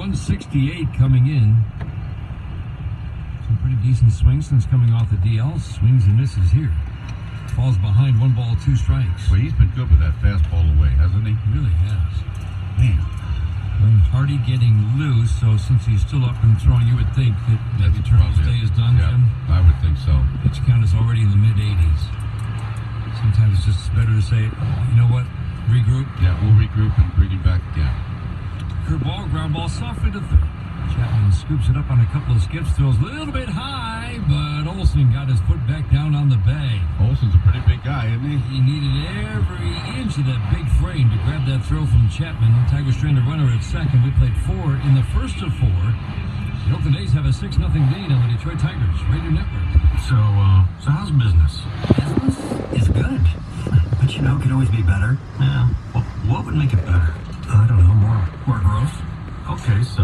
168 coming in. Some pretty decent swings since coming off the DL. Swings and misses here. Falls behind 1 ball, 2 strikes. Well, he's been good with that fastball away, hasn't he? He really has. Man. Blaine Hardy getting loose, so since he's still up and throwing, you would think that maybe Turner's day is done, yeah, Jim? I would think so. Pitch count is already in the mid-80s. Sometimes it's just better to say, you know what, regroup. Yeah, we'll regroup and bring him back again. Curveball, ground ball, softly to third. Chapman scoops it up on a couple of skips, throws a little bit high, but Olsen got his foot back down on the bag. Olsen's a pretty big guy, isn't he? He needed every inch of that big frame to grab that throw from Chapman. Tigers trained a runner at second. We played 4 in the first of 4. The Oakland A's have a 6-0 lead on the Detroit Tigers Radio Network. So how's business? Business is good, but you know, it could always be better. Yeah. Well, what would make it better? I don't know, more growth. Okay, so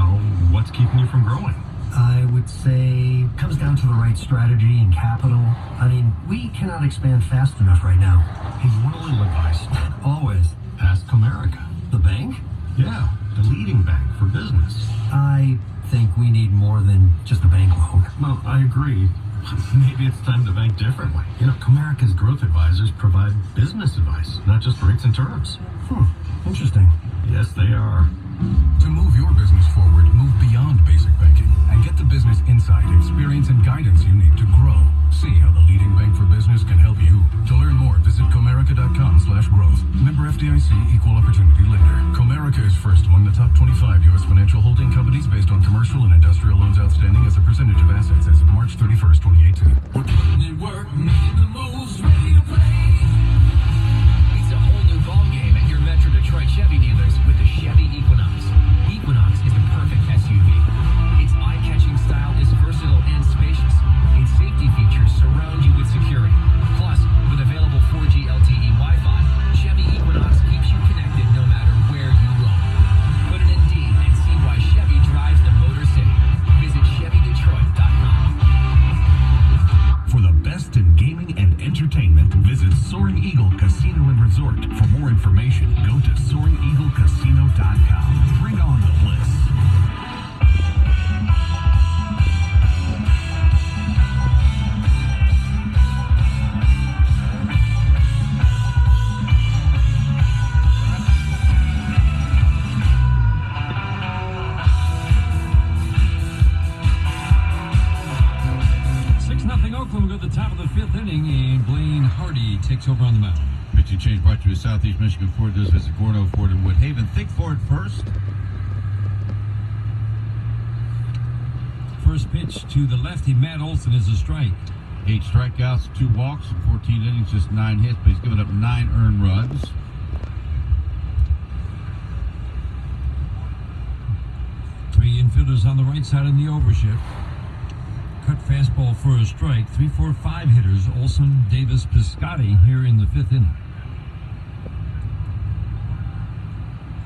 what's keeping you from growing? I would say it comes down to the right strategy and capital. I mean, we cannot expand fast enough right now. Hey, you want a little advice? Always. Ask Comerica. The bank? Yeah, the leading bank for business. I think we need more than just a bank loan. Well, I agree. Maybe it's time to bank differently. You know, Comerica's growth advisors provide business advice, not just rates and terms. Interesting. Yes, they are. To move your business forward, move beyond basic banking and get the business insight, experience, and guidance you need to grow. See how the leading bank for business can help you. To learn more, visit Comerica.com/growth. Member FDIC, Equal Opportunity Lender. Comerica is first among the top 25 U.S. financial holding companies based on commercial and industrial loans outstanding as a percentage of assets as of March 31st, 2018. We're putting in work, making the moves, ready to play. It's a whole new ball game at your Metro Detroit Chevy dealers with the Chevy Equinox. Equinox is the perfect SUV. Its eye-catching style is versatile and spacious. Its safety features surround you with security. Plus, with available 4G LTE Wi-Fi, Chevy Equinox keeps you connected no matter where you roam. Put it in D and see why Chevy drives the Motor City. Visit ChevyDetroit.com. For the best in gaming and entertainment, visit Soaring Eagle Casino and Resort. For more information, go to SoaringEagleCasino.com. Bring on the bliss. Oakland will go to the top of the 5th inning, and Blaine Hardy takes over on the mound. Pitching change brought to you Southeast Michigan Ford. Does visit Gorno Ford in Woodhaven. Think Ford first. First pitch to the lefty, Matt Olson, is a strike. 8 strikeouts, 2 walks, in 14 innings, just 9 hits, but he's given up 9 earned runs. Three infielders on the right side in the overshift. Cut fastball for a strike. 3-4-5 hitters, Olson, Davis, Piscotty here in the 5th inning.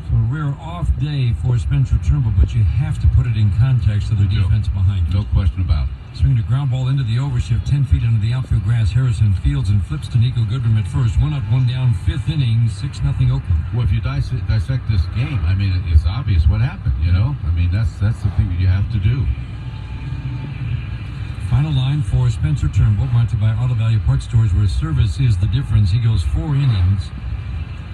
So a rare off day for Spencer Turnbull, but you have to put it in context of the defense behind you. No question about it. Swinging a ground ball into the overshift, 10 feet into the outfield grass. Harrison fields and flips to Nico Goodrum at first. 1 up, 1 down, 5th inning, 6-0 Oakland. Well, if you dissect this game, I mean, it's obvious what happened, you know? I mean, that's the thing that you have to do. Final line for Spencer Turnbull, brought to you by Auto Value Parts Stores, where service is the difference. He goes 4 innings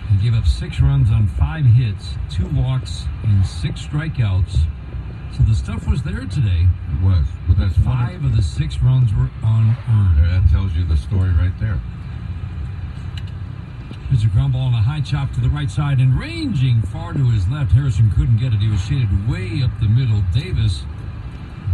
and gave up 6 runs on 5 hits, 2 walks, and 6 strikeouts. So the stuff was there today. It was. But that's 5 of the 6 runs were unearned. That tells you the story right there. There's a ground ball and a high chop to the right side, and ranging far to his left. Harrison couldn't get it. He was shaded way up the middle. Davis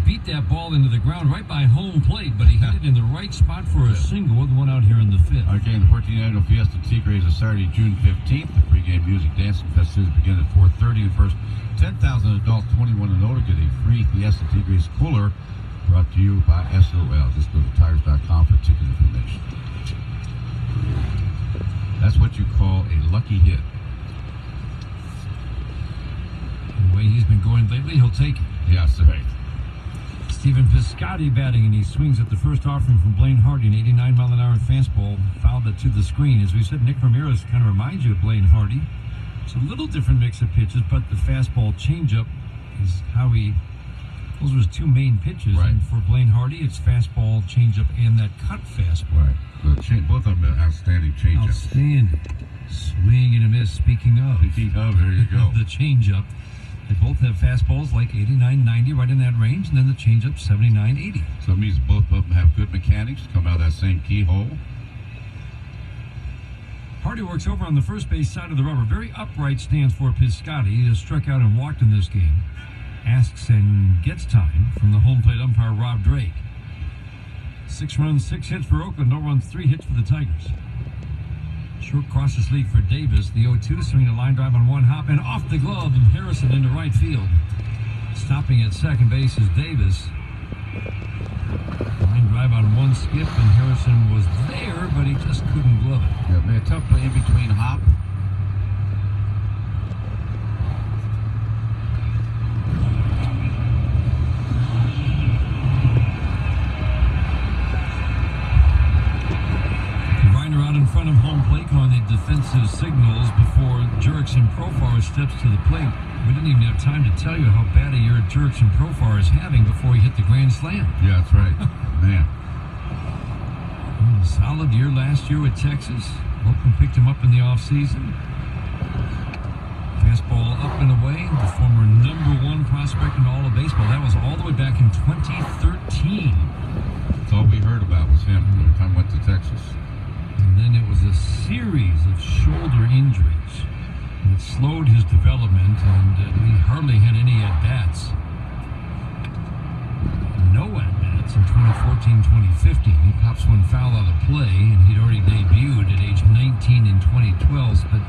beat that ball into the ground right by home plate, but he hit it in the right spot for a single with 1 out here in the 5th. Okay, the 14th Annual Fiesta Tigre is a Saturday, June 15th. The pregame music, dancing festivities begin at 4:30. The first 10,000 adults 21 and older get a free Fiesta Tigres cooler brought to you by SOL. Just go to Tigers.com for ticket information. That's what you call a lucky hit. The way he's been going lately, he'll take it. Yes, right. Stephen Piscotty batting, and he swings at the first offering from Blaine Hardy, an 89-mile-an-hour fastball, fouled it to the screen. As we said, Nick Ramirez kind of reminds you of Blaine Hardy. It's a little different mix of pitches, but the fastball changeup is how those were his two main pitches. Right. And for Blaine Hardy, it's fastball, changeup, and that cut fastball. Right. Both of them are outstanding changeups. Outstanding. Swing and a miss. Speaking of, There you go. the changeup. They both have fastballs like 89, 90, right in that range, and then the changeup 79, 80. So it means both of them have good mechanics, come out of that same keyhole. Hardy works over on the first base side of the rubber. Very upright stance for Piscotty. He has struck out and walked in this game. Asks and gets time from the home plate umpire, Rob Drake. 6 runs, 6 hits for Oakland. No runs, 3 hits for the Tigers. Short crosses lead for Davis. The 0-2, swinging a line drive on one hop and off the glove, and Harrison into right field. Stopping at second base is Davis. Line drive on one skip, and Harrison was there, but he just couldn't glove it. Yeah, man, tough play in between hop. Reiner out in front of home plate on the defensive signals before Jurickson Profar steps to the plate. We didn't even have time to tell you how bad a year Jurickson Profar is having before he hit the grand slam. Yeah, that's right. Man. Solid year last year with Texas. Oakland picked him up in the offseason. Fastball up and away. The former #1 prospect in all of baseball. That was all the way back in 2013. That's all we heard about was him every time he went to Texas. And then it was a series of shoulder injuries that slowed his development, and he hardly had any at-bats. No at-bats in 2014-2015. He pops one foul out of play, and he'd already debuted at age 19 in 2012. But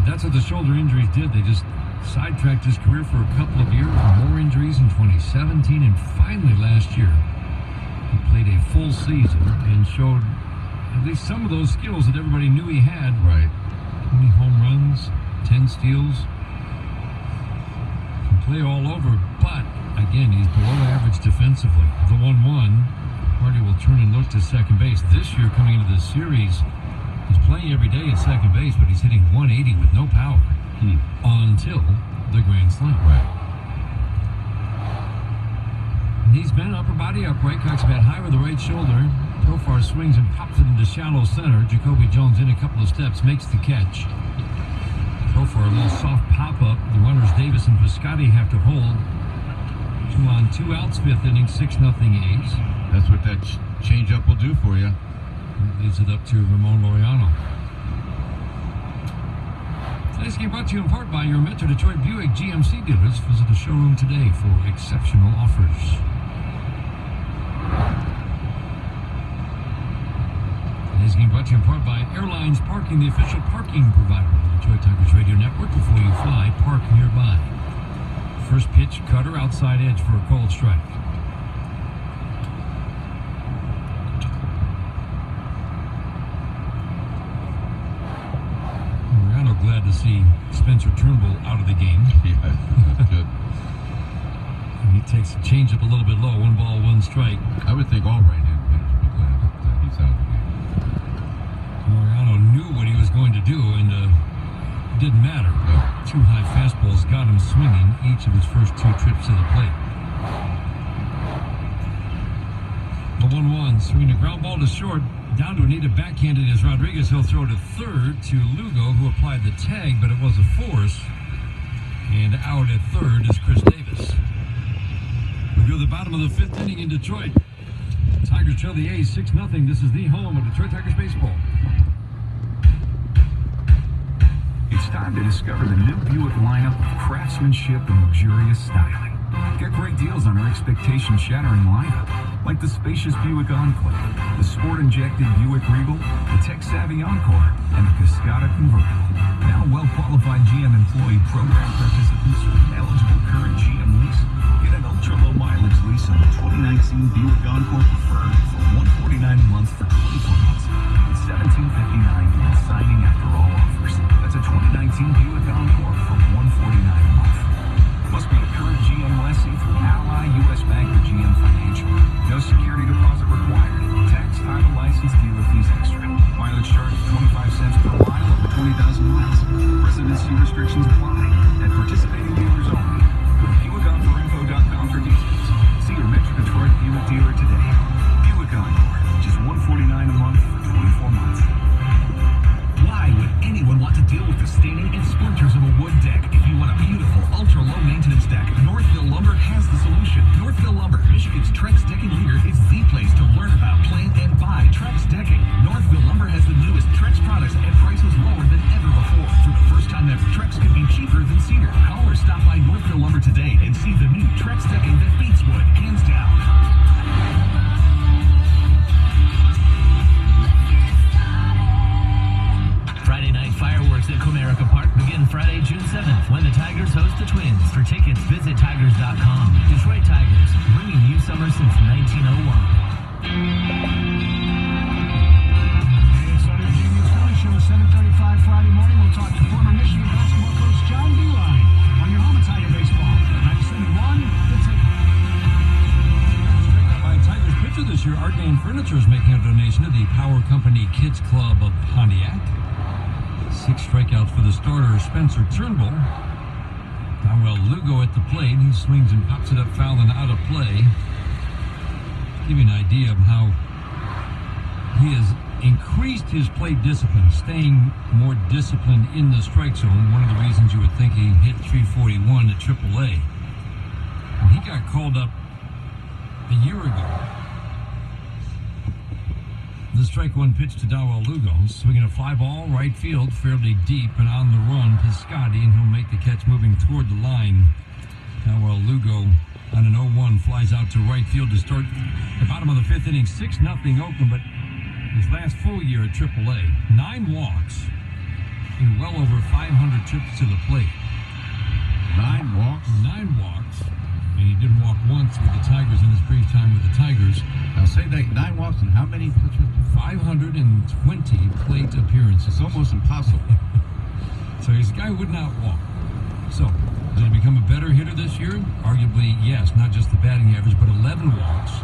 that's what the shoulder injuries did. They just sidetracked his career for a couple of years. More injuries in 2017, and finally last year, he played a full season and showed at least some of those skills that everybody knew he had. Right. 20 home runs, 10 steals. Can play all over, but again, he's below average defensively. The 1-1, Hardy will turn and look to second base. This year, coming into the series, he's playing every day at second base, but he's hitting 180 with no power until the grand slam. Right. Knees bent, upper body upright, cocks bat high with the right shoulder. Profar swings and pops it into shallow center. Jacoby Jones in a couple of steps, makes the catch. Profar, a little soft pop-up. The runners Davis and Piscotty have to hold. 2 on, 2 outs, 5th inning, 6-0 A's. That's what that changeup will do for you. Leads it up to Ramon Laureano. Today's game brought to you in part by your Metro Detroit Buick GMC dealers. Visit the showroom today for exceptional offers. Today's game brought to you in part by Airlines Parking, the official parking provider of the Detroit Tigers Radio Network. Before you fly, park nearby. First pitch, cutter, outside edge for a cold strike. Laureano glad to see Spencer Turnbull out of the game. Yeah, that's good. And he takes the changeup a little bit low. 1 ball, 1 strike. I would think all right-hand hitters would be glad that he's out of the game. Laureano knew what he was going to do, and it didn't matter. No. 2 high fastballs got him swinging each of his first 2 trips to the plate. The 1-1, swinging a ground ball to short. Down to Anita, backhanded as Rodriguez. He'll throw to third to Lugo, who applied the tag, but it was a force. And out at third is Chris Davis. We go to the bottom of the 5th inning in Detroit. Tigers trail the A's 6-0. This is the home of Detroit Tigers baseball. It's time to discover the new Buick lineup of craftsmanship and luxurious styling. Get great deals on our expectation-shattering lineup, like the spacious Buick Enclave, the sport-injected Buick Regal, the tech-savvy Encore, and the Cascada Convertible. Now well-qualified GM employee program participants with an eligible current GM lease. Get an ultra-low mileage lease on the 2019 Buick Encore Preferred for $149 a month for 24 months and $1,759 when signing after all offers. That's a 2019 Buick Encore for $149 a month. Must be a current GM lessee through Ally, U.S. Bank, or GM Financial. No security deposit required. Tax, title, license, dealer fees extra. Mileage charge of 25 cents per mile over 20,000 miles. Residency restrictions apply. At participating dealers only. Buick on See the new Trex decking that beats wood, hands down. Friday night fireworks at Comerica Park begin Friday, June 7th, when the Tigers host the Twins. For tickets, visit Tigers.com. Detroit Tigers, bringing you summer since 1901. Show 7:35 Friday morning. We'll talk to former Michigan basketball coach John Beilein on your home of Tiger baseball. 97.1, The Ticket. Straight out by Tigers pitcher this year, Art Main Furniture is making a donation to the Power Company Kids Club of Pontiac. 6 strikeouts for the starter, Spencer Turnbull. Dowell Lugo at the plate. He swings and pops it up foul and out of play. Give you an idea of how he has increased his plate discipline, staying more disciplined in the strike zone. One of the reasons you would think he hit 341 at AAA. And he got called up a year ago. The strike one pitch to Dowell Lugo, swinging a fly ball right field, fairly deep and on the run. Piscotty, and he'll make the catch moving toward the line. Dowell Lugo on an 0-1 flies out to right field to start the bottom of the 5th inning. 6-0 Oakland, but his last full year at AAA, 9 walks in well over 500 trips to the plate. 9 walks? 9 walks. And he didn't walk once with the Tigers in his brief time with the Tigers. Now say that 9 walks and how many pitches? 520 plate appearances. It's almost impossible. So he's a guy who would not walk. So, did he become a better hitter this year? Arguably, yes. Not just the batting average, but 11 walks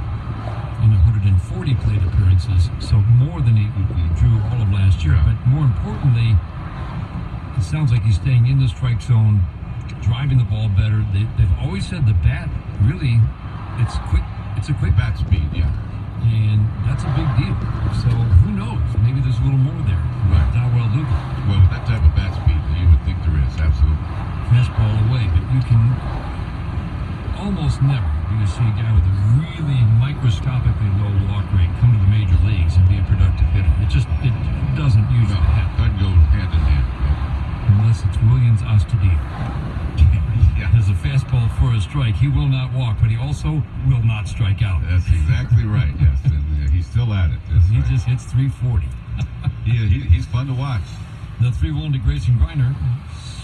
in 140 plate appearances. So more than he drew all of last year. But more importantly, it sounds like he's staying in the strike zone, driving the ball better. They've always said the bat, really, it's quick. It's a quick bat speed, yeah. And that's a big deal. So who knows? Maybe there's a little more there. Right. Dowell Lugo. Well, with that type of bat speed, you would think there is, absolutely. Fastball away, but you can almost never see a guy with a really microscopically low walk rate come to the major leagues and be a productive hitter. It doesn't usually happen. Doesn't go hand in hand. Unless it's Williams Astudillo. Yeah. There's a fastball for a strike. He will not walk, but he also will not strike out. That's exactly right, yes. And he's still at it. He just hits 340. He's fun to watch. The 3-1 to Grayson Griner.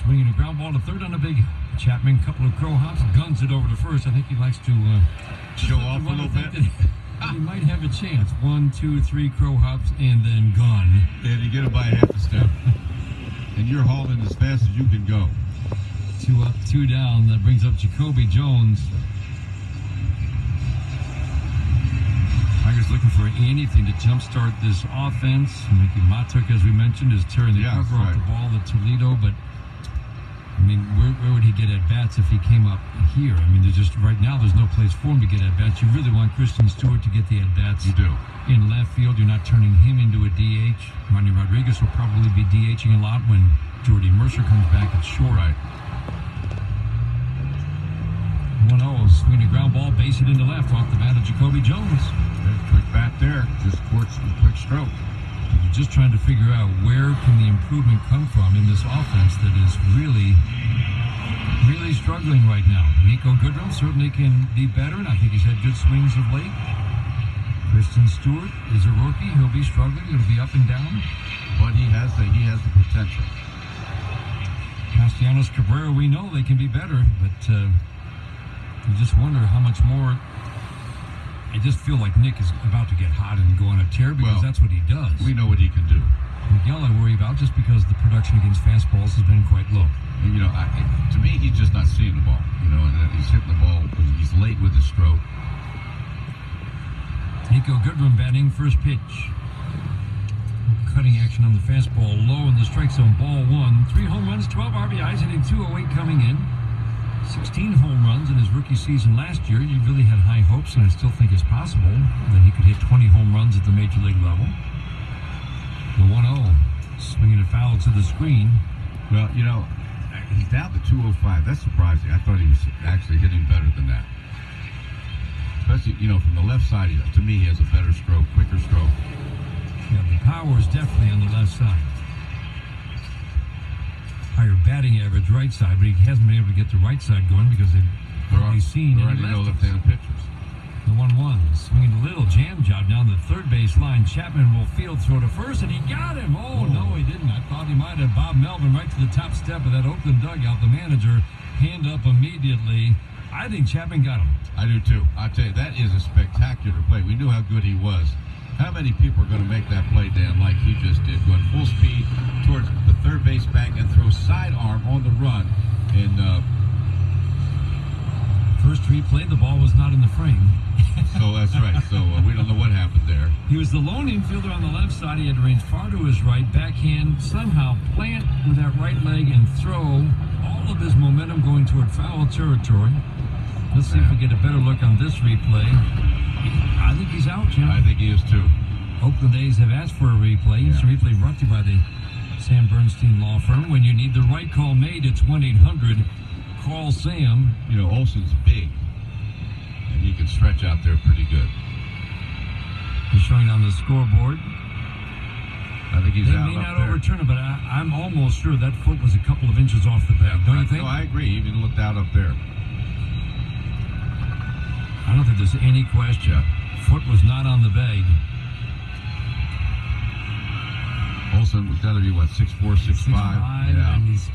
Swinging a ground ball to third on a big Chapman. Couple of crow hops. Guns it over to first. I think he likes to show off a little bit. He might have a chance. 1, 2, 3 crow hops and then gun. And you get him by half a step. And you're hauling as fast as you can go. 2 up, 2 down. That brings up Jacoby Jones. Tigers looking for anything to jumpstart this offense. Mickey Matuk, as we mentioned, is tearing the cover off the ball at Toledo. But, I mean, where would he get at bats if he came up here? I mean, there's just right now there's no place for him to get at bats. You really want Christian Stewart to get the at bats. You do. In left field, you're not turning him into a DH. Ronnie Rodriguez will probably be DHing a lot when Jordy Mercer comes back at short. Right. 1-0, swing a ground ball, base it into left off the bat of Jacoby Jones. Quick bat there, just quick stroke. You're just trying to figure out where can the improvement come from in this offense that is really, really struggling right now. Nico Goodrum certainly can be better, and I think he's had good swings of late. Christian Stewart is a rookie. He'll be struggling. It'll be up and down. But he has the potential. Castellanos Cabrera, we know they can be better, but you just wonder how much more. I just feel like Nick is about to get hot and go on a tear because that's what he does. We know what he can do. Miguel I worry about just because the production against fastballs has been quite low. And, to me, he's just not seeing the ball. And he's hitting the ball. He's late with his stroke. Nico Goodrum batting, first pitch. Cutting action on the fastball, low in the strike zone, ball 1. 3 home runs, 12 RBIs, hitting 208 coming in. 16 home runs in his rookie season last year. You really had high hopes, and I still think it's possible that he could hit 20 home runs at the major league level. The 1-0, swinging a foul to the screen. Well, he's down to 205. That's surprising. I thought he was actually hitting better than that. Especially, from the left side, to me, he has a better stroke, quicker stroke. Yeah, the power is definitely on the left side. Higher batting average right side, but he hasn't been able to get the right side going because they've seen. There And are he no left left-handed pitchers. the 1-1. Swinging a little jam job down the third base line. Chapman will field throw to first, and he got him. Oh, no, he didn't. I thought he might have. Bob Melvin right to the top step of that Oakland dugout. The manager hand up immediately. I think Chapman got him. I do too. I tell you, that is a spectacular play. We knew how good he was. How many people are going to make that play, Dan, like he just did? Going full speed towards the third base bank and throw sidearm on the run. And First replay, the ball was not in the frame. so that's right. So we don't know what happened there. He was the lone infielder on the left side. He had to range far to his right, backhand, somehow plant with that right leg and throw. All of his momentum going toward foul territory. Let's see if we get a better look on this replay. I think he's out, Jim. I think he is too. Oakland A's have asked for a replay. It's a replay brought to you by the Sam Bernstein Law Firm. When you need the right call made, it's 1-800-CALL SAM. You know, Olsen's big, and he can stretch out there pretty good. He's showing on the scoreboard. I think he's They out may up not there. overturn it, but I'm almost sure that foot was a couple of inches off the bag. Don't you think? No, I agree. He even looked out up there. I don't think there's any question. Foot was not on the bag. Olsen was got to be, what, 6'4", 6'5"? And he's